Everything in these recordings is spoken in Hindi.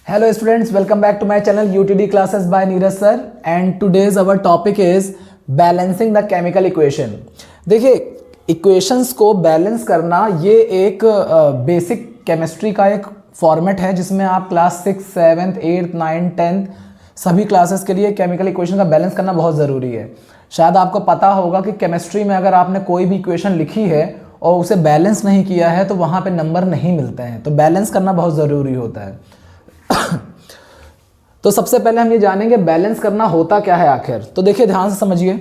Hello students, welcome back to my channel UTD classes by Neeraj sir and today's our topic is balancing the chemical equation। देखिए इक्वेशंस को बैलेंस करना ये एक बेसिक केमिस्ट्री का एक फॉर्मेट है जिसमें आप क्लास 6, 7, 8, 9, 10 सभी क्लासेस के लिए केमिकल इक्वेशन का बैलेंस करना बहुत ज़रूरी है। शायद आपको पता होगा कि केमिस्ट्री में अगर आपने कोई भी इक्वेशन लिखी है और उसे बैलेंस नहीं किया है तो वहाँ पे नंबर नहीं मिलते हैं, तो बैलेंस करना बहुत ज़रूरी होता है। तो सबसे पहले हम ये जानेंगे बैलेंस करना होता क्या है आखिर। तो देखिए ध्यान से समझिए,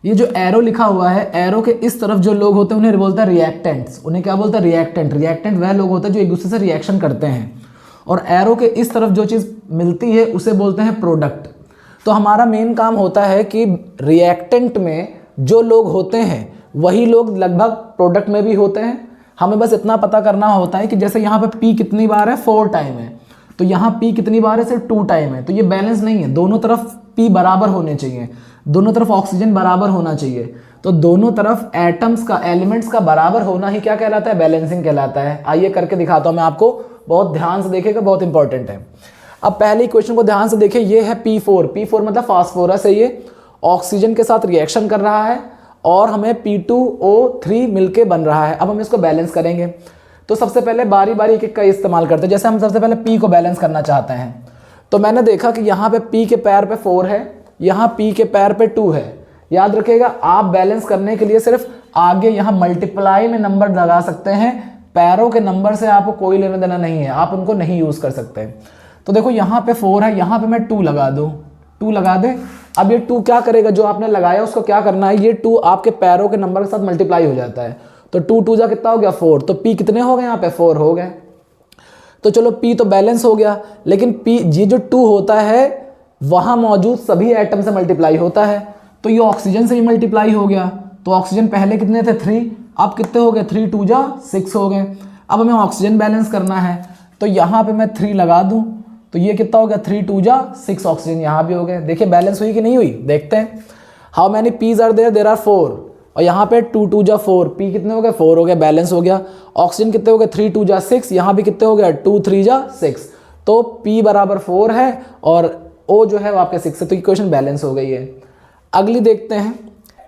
ये जो एरो लिखा हुआ है, एरो के इस तरफ जो लोग होते हैं उन्हें बोलता है रिएक्टेंट्स। उन्हें क्या बोलता है? रिएक्टेंट। रिएक्टेंट वह लोग होते हैं जो एक दूसरे से रिएक्शन करते हैं, और एरो के इस तरफ जो चीज़ मिलती है उसे बोलते हैं प्रोडक्ट। तो हमारा मेन काम होता है कि रिएक्टेंट में जो लोग होते हैं वही लोग लगभग प्रोडक्ट में भी होते हैं। हमें बस इतना पता करना होता है कि जैसे यहाँ पे P कितनी बार है, 4 टाइम है, तो यहाँ P कितनी बार है, सिर्फ 2 टाइम है। तो ये बैलेंस नहीं है, दोनों तरफ P बराबर होने चाहिए, दोनों तरफ ऑक्सीजन बराबर होना चाहिए। तो दोनों तरफ एटम्स का, एलिमेंट्स का बराबर होना ही क्या कहलाता है? बैलेंसिंग कहलाता है। आइए करके दिखाता हूँ मैं आपको, बहुत ध्यान से देखिएगा, बहुत इंपॉर्टेंट है। अब पहले क्वेश्चन को ध्यान से देखिए, ये है P4। P4 मतलब फास्फोरस है, ये ऑक्सीजन के साथ रिएक्शन कर रहा है और हमें P2O3 मिलके बन रहा है। अब हम इसको बैलेंस करेंगे, तो सबसे पहले बारी बारी एक एक का इस्तेमाल करते हैं। जैसे हम सबसे पहले P को बैलेंस करना चाहते हैं, तो मैंने देखा कि यहाँ पे P के पैर पे 4 है, यहाँ P के पैर पे 2 है। याद रखिएगा, आप बैलेंस करने के लिए सिर्फ आगे यहाँ मल्टीप्लाई में नंबर लगा सकते हैं, पैरों के नंबर से आपको कोई लेना देना नहीं है, आप उनको नहीं यूज़ कर सकते। तो देखो यहाँ पे 4 है, यहाँ पे मैं 2 लगा दूँ, 2 लगा दे। अब ये 2 क्या करेगा? जो आपने लगाया उसको क्या करना है, ये 2 आपके पैरों के नंबर के साथ मल्टीप्लाई हो जाता है। तो 2 2 जा कितना हो गया? 4। तो P कितने हो गए? यहाँ पे 4 हो गए। तो चलो P तो बैलेंस हो गया, लेकिन P ये जो 2 होता है वहाँ मौजूद सभी एटम से मल्टीप्लाई होता है, तो ये ऑक्सीजन से भी मल्टीप्लाई हो गया। तो ऑक्सीजन पहले कितने थे? 3, अब कितने हो गए? 3 2 जा 6 हो गए। अब हमें ऑक्सीजन बैलेंस करना है, तो यहाँ पे मैं 3 लगा दूँ, तो ये कितना हो गया? 3 2 जा 6 ऑक्सीजन यहाँ भी हो गए। देखिए बैलेंस हुई कि नहीं हुई, देखते हैं। How many P's are there? There are 4, और यहाँ पे 2 2 जा 4, P कितने हो गए? 4 हो गए, बैलेंस हो गया। ऑक्सीजन कितने हो गए? 3 2 जा 6, यहाँ भी कितने हो गया? 2 3 जा 6। तो P बराबर 4 है और O जो है वो आपके 6 है, तो इक्वेशन बैलेंस हो गई है। अगली देखते हैं।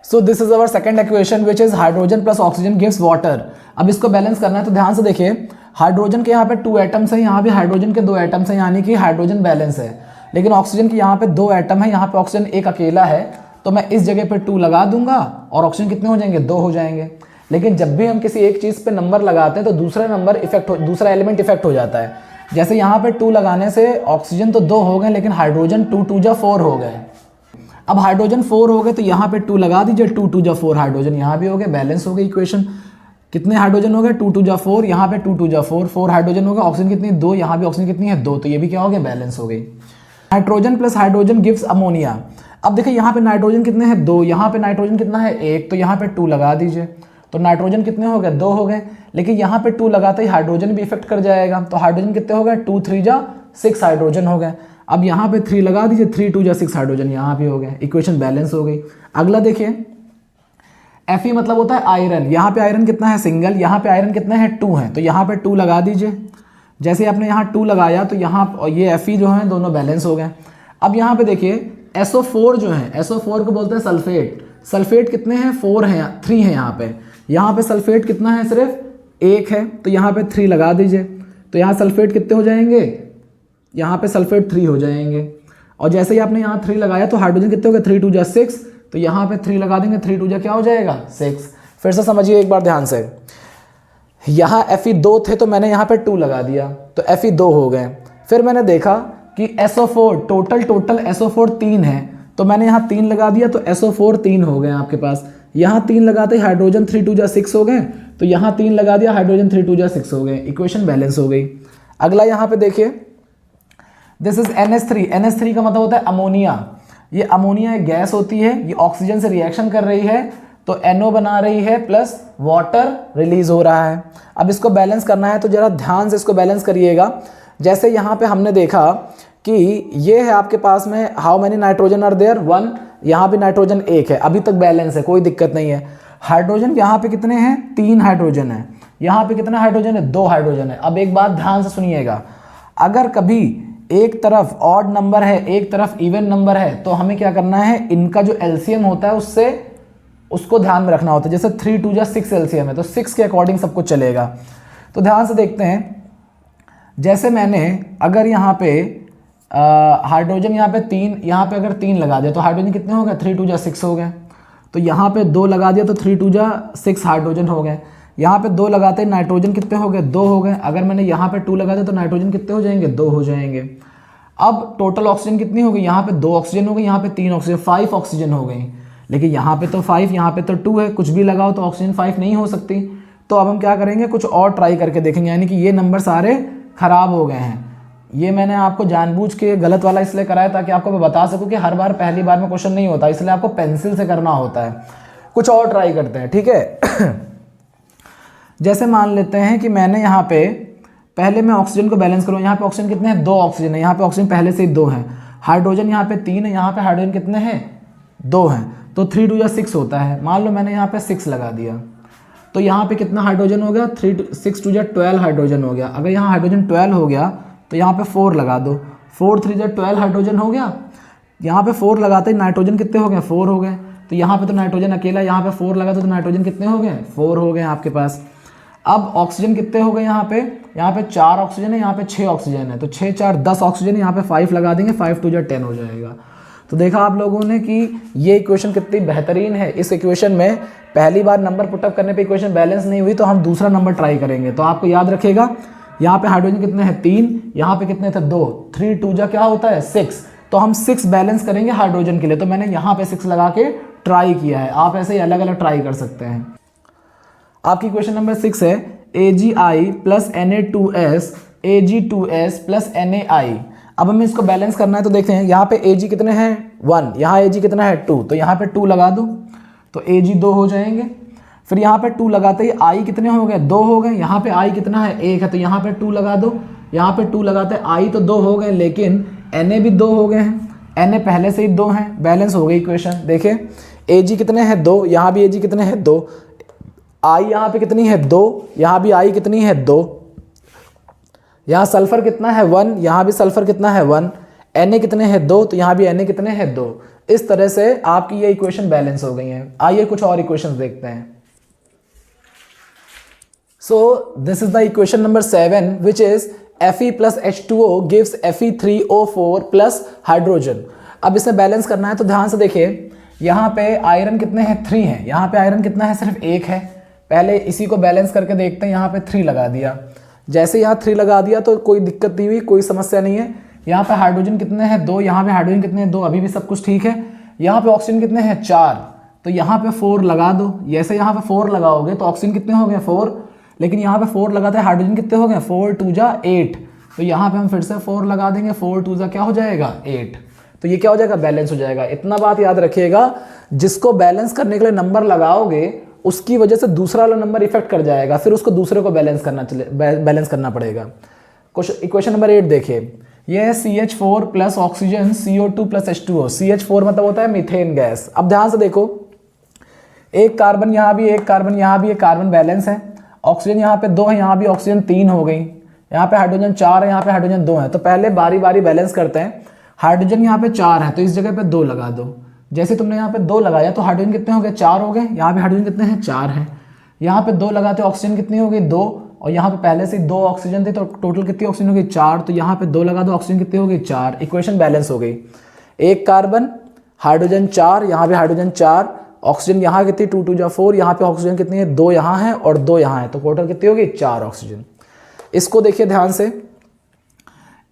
So this is our second equation which is hydrogen plus oxygen gives water. अब इसको बैलेंस करना है, तो ध्यान से देखिए, हाइड्रोजन के यहाँ पे 2 एटम्स हैं, यहाँ भी हाइड्रोजन के 2 एटम्स हैं, यानी कि हाइड्रोजन बैलेंस है। लेकिन ऑक्सीजन के यहाँ पे 2 एटम है, यहाँ पे ऑक्सीजन एक अकेला है, तो मैं इस जगह पे 2 लगा दूंगा और ऑक्सीजन कितने हो जाएंगे? 2 हो जाएंगे। लेकिन जब भी हम किसी एक चीज़ पे नंबर लगाते हैं तो दूसरा एलिमेंट इफेक्ट हो जाता है। जैसे यहाँ पे 2 लगाने से ऑक्सीजन तो 2 हो गए, लेकिन हाइड्रोजन 2 2 जा 4 हो गए। अब हाइड्रोजन 4 हो गए, तो यहाँ पे 2 लगा दीजिए, 2 2 जा 4 हाइड्रोजन यहाँ भी हो गए, बैलेंस हो गई इक्वेशन। कितने हाइड्रोजन हो गए? 2 2 जा 4, यहाँ पे 2 2 जा 4, 4 हाइड्रोजन हो गए। ऑक्सीजन कितनी? 2, यहाँ भी ऑक्सीजन कितनी है? 2, तो ये भी क्या हो गया? बैलेंस हो गई। Nitrogen plus hydrogen gives ammonia. अब देखिए यहाँ पे नाइट्रोजन कितने हैं? 2, यहाँ पे नाइट्रोजन कितना है? 1, तो यहाँ पे 2 लगा दीजिए, तो नाइट्रोजन कितने हो गए? 2 हो गए। लेकिन यहाँ पे 2 लगाते ही हाइड्रोजन भी इफेक्ट कर जाएगा, तो हाइड्रोजन कितने हो गए? 2 3 जा 6 हाइड्रोजन हो गए। अब यहाँ पे 3 लगा दीजिए, 3 2 जा 6 हाइड्रोजन यहाँ भी हो गए, इक्वेशन बैलेंस हो गई। अगला देखिए, Fe मतलब होता है आयरन। यहाँ पे आयरन कितना है? सिंगल। यहाँ पे आयरन कितना है? 2 है, तो यहाँ पे 2 लगा दीजिए। जैसे आपने यहाँ 2 लगाया तो यहाँ ये Fe जो है दोनों बैलेंस हो गए। अब यहाँ पे देखिए SO4 जो है, SO4 को बोलते हैं सल्फेट। सल्फेट कितने हैं? 4 हैं, 3 है यहाँ पे। यहाँ पे सल्फेट कितना है? सिर्फ 1 है, तो यहाँ पे 3 लगा दीजिए, तो यहाँ सल्फेट कितने हो जाएंगे? यहाँ पे सल्फेट 3 हो जाएंगे। और जैसे ही आपने यहाँ 3 लगाया तो हाइड्रोजन कितने हो गए? 3 2 जा 6, तो यहाँ पे 3 लगा देंगे, 3 2 जा क्या हो जाएगा? 6। फिर से समझिए एक बार ध्यान से, यहाँ Fe 2 थे तो मैंने यहाँ पे 2 लगा दिया, तो Fe 2 हो गए। फिर मैंने देखा कि SO4 टोटल SO4 3 है, तो मैंने यहाँ 3 लगा दिया, तो SO4 3 हो गए आपके पास। यहाँ 3 लगाते ही हाइड्रोजन 3 2 जा 6 हो गए, तो यहाँ 3 लगा दिया, हाइड्रोजन 3 2 जा 6 हो गए, इक्वेशन बैलेंस हो गई। अगला यहाँ पे देखिए, दिस इज NH3। NH3 का मतलब होता है अमोनिया। ये अमोनिया एक गैस होती है, ये ऑक्सीजन से रिएक्शन कर रही है, तो NO बना रही है प्लस वाटर रिलीज हो रहा है। अब इसको बैलेंस करना है, तो जरा ध्यान से इसको बैलेंस करिएगा। जैसे यहाँ पे हमने देखा कि ये है आपके पास में, how many nitrogen are there? 1, यहाँ भी नाइट्रोजन 1 है, अभी तक बैलेंस है, कोई दिक्कत नहीं है। हाइड्रोजन यहाँ पे कितने हैं? 3 हाइड्रोजन है। यहाँ पे कितना हाइड्रोजन है? 2 हाइड्रोजन है। अब एक बात ध्यान से सुनिएगा, अगर कभी एक तरफ ऑड नंबर है एक तरफ इवन नंबर है तो हमें क्या करना है, इनका जो एलसीएम होता है उससे उसको ध्यान में रखना होता है। जैसे 3 2 6 एलसीएम है तो 6 के अकॉर्डिंग सब कुछ चलेगा। तो ध्यान से देखते हैं, जैसे मैंने अगर यहाँ पे हाइड्रोजन यहाँ पे 3, यहाँ पे अगर 3 लगा दिया तो हाइड्रोजन कितने हो गए, 3 2 6 हो गए। तो यहाँ पे 2 लगा दिया तो 3 2 6 हाइड्रोजन हो गए। यहाँ पे 2 लगाते हैं नाइट्रोजन कितने हो गए, 2 हो गए। अगर मैंने यहाँ पे 2 लगा दिया तो नाइट्रोजन कितने हो जाएंगे, 2 हो जाएंगे। अब टोटल ऑक्सीजन कितनी हो गई, यहाँ पे 2 ऑक्सीजन हो गई, यहाँ पे 3 ऑक्सीजन, 5 ऑक्सीजन हो गई। लेकिन यहाँ पे तो 5, यहाँ पे तो 2 है, कुछ भी लगाओ तो ऑक्सीजन 5 नहीं हो सकती। तो अब हम क्या करेंगे, कुछ और ट्राई करके देखेंगे, यानी कि ये नंबर सारे खराब हो गए हैं। ये मैंने आपको जानबूझ के गलत वाला इसलिए कराया ताकि आपको मैं बता सकूं कि हर बार पहली बार में क्वेश्चन नहीं होता, इसलिए आपको पेंसिल से करना होता है। कुछ और ट्राई करते हैं, ठीक है। जैसे मान लेते हैं कि मैंने यहाँ पे पहले मैं ऑक्सीजन को बैलेंस करूँ, यहाँ पे ऑक्सीजन कितने हैं, 2 ऑक्सीजन है, यहाँ पे ऑक्सीजन पहले से ही 2 है। हाइड्रोजन यहाँ पे 3 है, यहाँ पे हाइड्रोजन कितने हैं, 2 हैं। तो 3 2 6 होता है। मान लो मैंने यहाँ पे 6 लगा दिया तो यहाँ पे कितना हाइड्रोजन हो गया, 6 2 12 हाइड्रोजन हो गया। अगर यहाँ हाइड्रोजन 12 हो गया तो यहाँ पे 4 लगा दो, 4 3 12 हाइड्रोजन हो गया। यहाँ पे 4 लगाते ही नाइट्रोजन कितने हो गए, 4 हो गए। तो यहाँ पे तो नाइट्रोजन अकेला, यहाँ पे 4 लगा तो नाइट्रोजन कितने हो गए, 4 हो गए आपके पास। अब ऑक्सीजन कितने हो गए, यहाँ पे 4 ऑक्सीजन है, यहाँ पे 6 ऑक्सीजन है। तो 6 4 10 ऑक्सीजन, यहाँ पे 5 लगा देंगे, 5 2 10 हो जाएगा। तो देखा आप लोगों ने कि ये इक्वेशन कितनी बेहतरीन है। इस इक्वेशन में पहली बार नंबर पुटअप करने पे इक्वेशन बैलेंस नहीं हुई तो हम दूसरा नंबर ट्राई करेंगे। तो आपको याद रखेगा, यहाँ पे हाइड्रोजन कितने हैं, 3, यहाँ पे कितने थे, 2, 3 2 क्या होता है, 6। तो हम 6 बैलेंस करेंगे हाइड्रोजन के लिए। तो मैंने यहाँ पे 6 लगा के ट्राई किया है, आप ऐसे ही अलग अलग ट्राई कर सकते हैं। आपकी क्वेश्चन नंबर 6 है AgI + Na2S Ag2S + NaI। अब हमें इसको बैलेंस करना है तो देखते हैं, यहाँ पे Ag कितने हैं, 1, यहाँ Ag कितना है, 2, तो यहाँ पे 2 लगा दो तो Ag 2 हो जाएंगे। फिर यहाँ पे 2 लगाते ही I कितने हो गए, 2 हो गए। यहाँ पे I कितना है, 1 है, तो यहाँ पे 2 लगा दो। यहाँ पे 2 लगाते I तो 2 हो गए, लेकिन Na भी 2 हो गए हैं, Na पहले से ही 2 हैं, बैलेंस हो गई इक्वेशन। देखिए Ag कितने हैं, 2, यहाँ भी Ag कितने हैं, 2, I यहाँ पे कितनी है, 2, यहाँ भी I कितनी है, 2, यहाँ सल्फर कितना है, 1, यहाँ भी सल्फर कितना है, 1, Na कितने हैं, 2, तो यहाँ भी Na कितने हैं, 2। इस तरह से आपकी ये इक्वेशन बैलेंस हो गई है। आइए कुछ और इक्वेशंस देखते हैं। So this is the equation number 7 which is Fe plus H2O gives Fe3O4 plus hydrogen। अब इसे बैलेंस करना है तो ध्यान से देखिए, यहाँ पे आयरन कितने हैं, 3 हैं, यहाँ पे आयरन कितना है, सिर्फ 1 है। पहले इसी को बैलेंस करके देखते हैं, यहाँ पे 3 लगा दिया। जैसे यहाँ 3 लगा दिया तो कोई दिक्कत नहीं हुई, कोई समस्या नहीं है। यहाँ पे हाइड्रोजन कितने हैं, 2, यहाँ पे हाइड्रोजन कितने हैं, 2, अभी भी सब कुछ ठीक है। यहाँ पे ऑक्सीजन कितने हैं, 4, तो यहाँ पे 4 लगा दो। जैसे यहाँ पे 4 लगाओगे तो ऑक्सीजन कितने हो गए, 4, लेकिन यहाँ पे 4 लगाते हैं, हाइड्रोजन कितने हो गए, 4 2 8, तो यहाँ पे हम फिर से 4 लगा देंगे, 4 2 क्या हो जाएगा, 8। तो ये क्या हो जाएगा, बैलेंस हो जाएगा। इतना बात याद रखिएगा, जिसको बैलेंस करने के लिए नंबर लगाओगे उसकी वजह से दूसरा वाला नंबर इफेक्ट कर जाएगा, फिर उसको दूसरे को बैलेंस करना पड़ेगा। इक्वेशन नंबर 8 देखिए, ये है CH4 plus oxygen CO2 plus H2O। CH4 मतलब होता है मीथेन गैस। अब ध्यान से देखो, एक कार्बन यहाँ भी, एक कार्बन यहाँ भी, एक कार्बन बैलेंस है। ऑक्सीजन यहाँ पे 2 है, यहाँ भी ऑक्सीजन 3 हो गई। यहाँ पे हाइड्रोजन 4 है, यहाँ पे हाइड्रोजन 2 है। तो पहले बारी बारी बैलेंस करते हैं। हाइड्रोजन यहाँ पे 4 है तो इस जगह पे 2 लगा दो। जैसे तुमने यहाँ पे 2 लगाया तो हाइड्रोजन कितने हो गए, 4 हो गए। यहाँ पे हाइड्रोजन कितने हैं, 4 हैं। यहाँ पे 2 लगाते ऑक्सीजन कितनी हो गई, 2, और यहाँ पे पहले से 2 ऑक्सीजन थे तो टोटल कितनी ऑक्सीजन हो गई, 4। तो यहाँ पे 2 लगा दो, ऑक्सीजन कितनी हो गई, 4। इक्वेशन बैलेंस हो गई। एक कार्बन, हाइड्रोजन 4, यहाँ पे हाइड्रोजन 4, ऑक्सीजन यहाँ कितनी, 2 2 4, यहाँ पे ऑक्सीजन कितनी है, 2 यहाँ है और 2 यहाँ है, तो टोटल कितनी होगी, 4 ऑक्सीजन। इसको देखिए ध्यान से,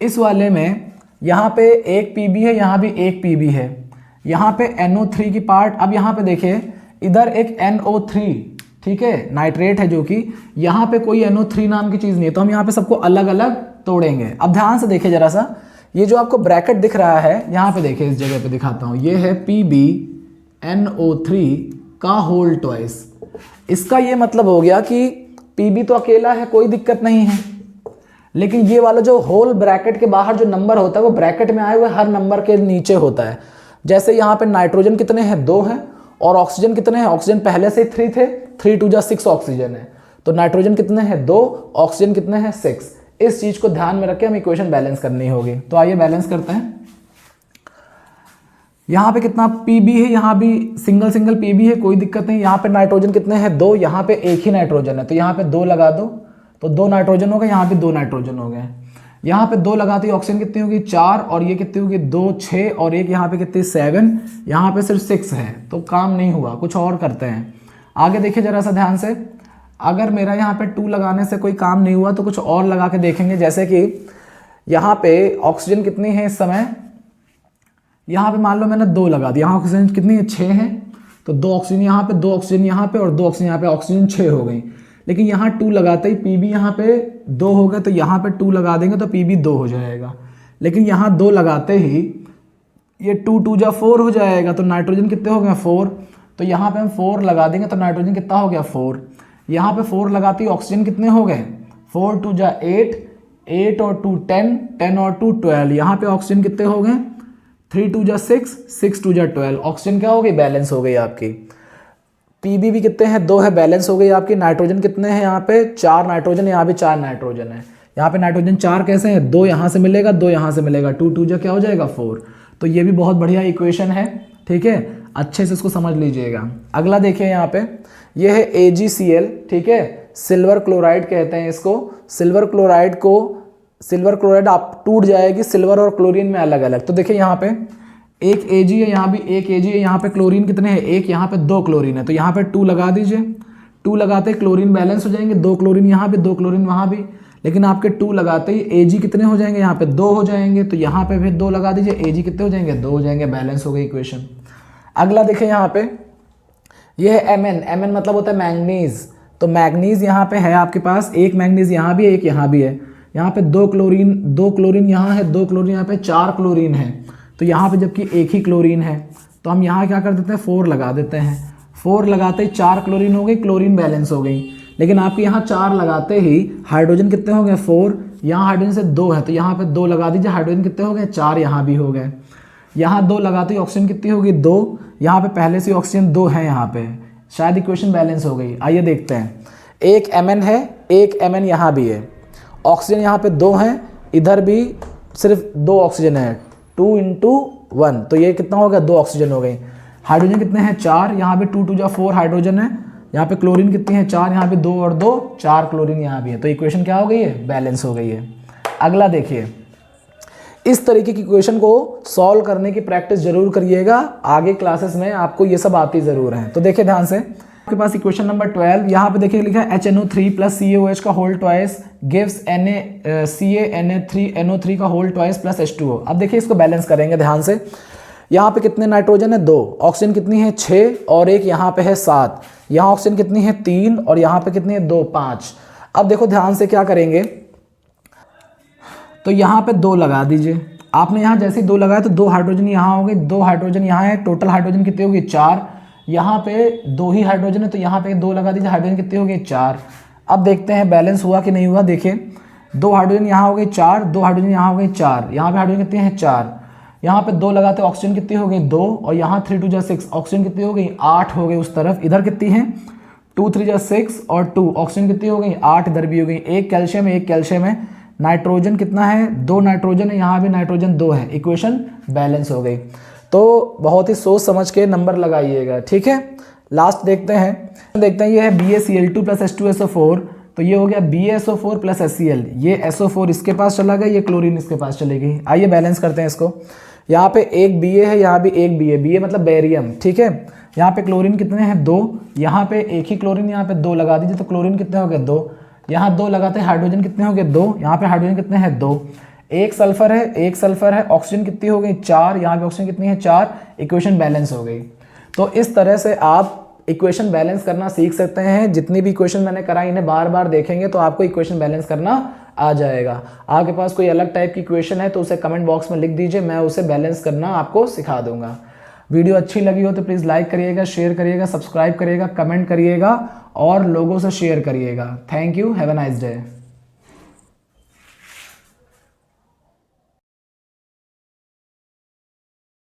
इस वाले में यहाँ पे एक Pb है, यहाँ भी एक Pb है, यहाँ पे NO3 की पार्ट। अब यहाँ पे देखिए, इधर एक NO3, ठीक है, नाइट्रेट है, जो कि यहाँ पे कोई NO3 नाम की चीज़ नहीं है, तो हम यहाँ पे सबको अलग अलग तोड़ेंगे। अब ध्यान से देखिए जरा सा, ये जो आपको ब्रैकेट दिख रहा है, यहाँ पे देखिए, इस जगह पे दिखाता हूँ, ये है PbNO3 का होल ट्वाइस। इसका ये मतलब हो गया कि Pb तो अकेला है, कोई दिक्कत नहीं है, लेकिन ये वाला जो होल ब्रैकेट के बाहर जो नंबर होता है वो ब्रैकेट में आए हुए हर नंबर के नीचे होता है। जैसे यहाँ पे नाइट्रोजन कितने हैं, 2 हैं, और ऑक्सीजन कितने हैं, ऑक्सीजन पहले से 3 थे, 3 2 6 ऑक्सीजन है, तो नाइट्रोजन कितने हैं, 2, ऑक्सीजन कितने हैं, 6। इस चीज़ को ध्यान में रख के हम इक्वेशन बैलेंस करनी होगी। तो आइए बैलेंस करते हैं। यहाँ पे कितना Pb है, यहाँ भी सिंगल सिंगल Pb है, कोई दिक्कत नहीं। यहाँ पे नाइट्रोजन कितने हैं 2, यहाँ पे एक ही नाइट्रोजन है तो यहाँ पे 2 लगा दो, तो 2 नाइट्रोजन हो गए, यहाँ पे 2 नाइट्रोजन हो गए। यहाँ पे 2 लगाते ही ऑक्सीजन कितनी होगी 4, और ये कितनी होगी 2 6, और एक यहाँ पे कितनी 7, यहाँ पे सिर्फ 6 है, तो काम नहीं हुआ, कुछ और करते हैं। आगे देखिए जरा सा ध्यान से, अगर मेरा यहाँ पे 2 लगाने से कोई काम नहीं हुआ तो कुछ और लगा के देखेंगे। जैसे कि यहाँ पे ऑक्सीजन कितनी है इस समय, यहाँ पे मान लो मैंने 2 लगा दिया, यहाँ ऑक्सीजन कितनी है 6 है, तो 2 ऑक्सीजन यहाँ पे, 2 ऑक्सीजन यहाँ पे और 2 ऑक्सीजन यहाँ पे, ऑक्सीजन 6 हो गई। लेकिन यहाँ 2 लगाते ही Pb यहाँ पे 2 हो गए, तो यहाँ पे 2 लगा देंगे तो Pb 2 हो जाएगा। लेकिन यहाँ 2 लगाते ही ये 2 2 जा 4 हो जाएगा, तो नाइट्रोजन कितने हो गए 4, तो यहाँ पे हम 4 लगा देंगे तो नाइट्रोजन कितना हो गया 4। यहाँ पे 4 लगाते ही ऑक्सीजन कितने हो गए 4 2 जा 8, 8 और 2 10, 10 और 2 12, यहाँ पे ऑक्सीजन कितने हो गए 3 2 जा 6, 6 2 जा 12, ऑक्सीजन क्या हो गई बैलेंस हो गई आपकी। Pb भी कितने हैं 2 है, बैलेंस हो गई आपकी। नाइट्रोजन कितने हैं यहाँ पे 4 नाइट्रोजन, यहाँ पे 4 नाइट्रोजन है। यहाँ पे नाइट्रोजन 4 कैसे हैं, 2 यहाँ से मिलेगा 2 यहाँ से मिलेगा, 2 2 जा क्या हो जाएगा 4। तो ये भी बहुत बढ़िया इक्वेशन है, ठीक है, अच्छे से इसको समझ लीजिएगा। अगला देखिए यहाँ पे, ये है AgCl, ठीक है, सिल्वर क्लोराइड कहते हैं इसको। सिल्वर क्लोराइड आप टूट जाएगी सिल्वर और क्लोरीन में अलग अलग। तो देखिए यहाँ पे एक Ag है, यहाँ भी एक Ag है, यहाँ पे क्लोरीन कितने हैं 1, यहाँ पे 2 क्लोरीन है, तो यहाँ पे 2 लगा दीजिए। 2 लगाते ही क्लोरीन बैलेंस हो जाएंगे, 2 क्लोरीन यहाँ भी 2 क्लोरीन वहाँ भी। लेकिन आपके 2 लगाते ही Ag कितने हो जाएंगे, यहाँ पे 2 हो जाएंगे, तो यहाँ पे फिर 2 लगा दीजिए, Ag कितने हो जाएंगे 2 हो जाएंगे, बैलेंस हो गई इक्वेशन। अगला देखिए यहाँ पे, ये है Mn मतलब होता है मैंगनीज। तो मैंगनीज यहाँ पे है आपके पास, एक मैंगनीज यहाँ भी है एक यहाँ भी है। यहाँ पे 2 क्लोरीन यहाँ है, 2 क्लोरीन यहाँ पे, 4 क्लोरीन है। तो यहाँ पे जबकि एक ही क्लोरीन है तो हम यहाँ क्या कर देते हैं 4 लगा देते हैं। 4 लगाते ही 4 क्लोरीन हो गई, क्लोरीन बैलेंस हो गई। लेकिन आपके यहाँ 4 लगाते ही हाइड्रोजन कितने हो गए 4, यहाँ हाइड्रोजन से 2 है तो यहाँ पे 2 लगा दीजिए, हाइड्रोजन कितने हो गए 4, यहाँ भी हो गए। यहाँ 2 लगाते ही ऑक्सीजन कितनी होगी 2, यहाँ पे पहले से ऑक्सीजन 2 है, यहाँ पे शायद इक्वेशन बैलेंस हो गई। आइए देखते हैं, एक Mn है, एक Mn यहाँ भी है, ऑक्सीजन यहाँ पे 2 है, इधर भी सिर्फ 2 ऑक्सीजन है, 2 × 1, तो ये कितना हो गया 2 ऑक्सीजन हो गई। हाइड्रोजन कितने हैं 4, यहाँ पे 2 2 जा 4 हाइड्रोजन है, यहाँ पे क्लोरीन कितनी है 4, यहाँ पे 2 और 2 4 क्लोरीन यहाँ भी है। तो इक्वेशन क्या हो गई है बैलेंस हो गई है। अगला देखिए, इस तरीके की इक्वेशन को सॉल्व करने की प्रैक्टिस जरूर करिएगा, आगे क्लासेस में आपको ये सब आती ज़रूर है। तो देखिए ध्यान से, आपके पास इक्वेशन नंबर 12, यहाँ पे देखिए लिखा है HNO3 + CaOH का होल ट्वाइस गिव्स CaNa3NO3 का होल ट्वाइस + H2O। अब देखिए इसको बैलेंस करेंगे ध्यान से। यहाँ पे कितने नाइट्रोजन है 2, ऑक्सीजन कितनी है 6 और एक यहाँ पे है 7, यहाँ ऑक्सीजन कितनी है 3 और यहाँ पे कितनी है 2 5। अब देखो ध्यान से क्या करेंगे, तो यहाँ पे 2 लगा दीजिए। आपने यहाँ जैसे ही 2 लगाया तो 2 हाइड्रोजन यहाँ हो गए, 2 हाइड्रोजन यहाँ है, टोटल हाइड्रोजन कितनी होगी 4, यहाँ पे 2 ही हाइड्रोजन है तो यहाँ पे 2 लगा दीजिए, हाइड्रोजन कितनी होगी 4। अब देखते हैं बैलेंस हुआ कि नहीं हुआ। देखिए 2 हाइड्रोजन यहाँ हो गई 4, 2 हाइड्रोजन यहाँ हो गई 4, यहाँ पे हाइड्रोजन कितनी है 4, यहाँ पे 2 लगाते ऑक्सीजन कितनी हो गई 2 और यहाँ 3 2 जा 6, ऑक्सीजन कितनी हो गई 8 हो गई उस तरफ, इधर कितनी है 2 3 जा 6 और 2, ऑक्सीजन कितनी हो गई 8, इधर भी हो गई, एक कैल्शियम है। नाइट्रोजन कितना है 2 नाइट्रोजन है, यहाँ भी नाइट्रोजन 2 है, इक्वेशन बैलेंस हो गई। तो बहुत ही सोच समझ के नंबर लगाइएगा, ठीक है। लास्ट देखते हैं ये है BaCl2 + H2SO4, तो ये हो गया BaSO4 + HCl, ये SO4 इसके पास चला गया, ये क्लोरीन इसके पास चली गई। आइए बैलेंस करते हैं इसको। यहाँ पे एक Ba है, यहाँ भी एक Ba मतलब बेरियम, ठीक है। यहाँ पे क्लोरीन कितने हैं 2, यहाँ पे एक ही क्लोरीन, यहाँ पे 2 लगा दीजिए तो क्लोरीन कितने हो गए 2, यहाँ 2 लगाते हैं हाइड्रोजन कितने हो गए 2, यहाँ पे हाइड्रोजन कितने हैं 2, एक सल्फर है, ऑक्सीजन कितनी हो गई 4, यहाँ पे ऑक्सीजन कितनी है 4, इक्वेशन बैलेंस हो गई। तो इस तरह से आप इक्वेशन बैलेंस करना सीख सकते हैं। जितनी भी इक्वेशन मैंने कराई इन्हें बार बार देखेंगे तो आपको इक्वेशन बैलेंस करना आ जाएगा। आपके पास कोई अलग टाइप की इक्वेशन है तो उसे कमेंट बॉक्स में लिख दीजिए, मैं उसे बैलेंस करना आपको सिखा दूंगा। वीडियो अच्छी लगी हो तो प्लीज़ लाइक करिएगा, शेयर करिएगा, सब्सक्राइब करिएगा, कमेंट करिएगा और लोगों से शेयर करिएगा। Thank you, have a nice day.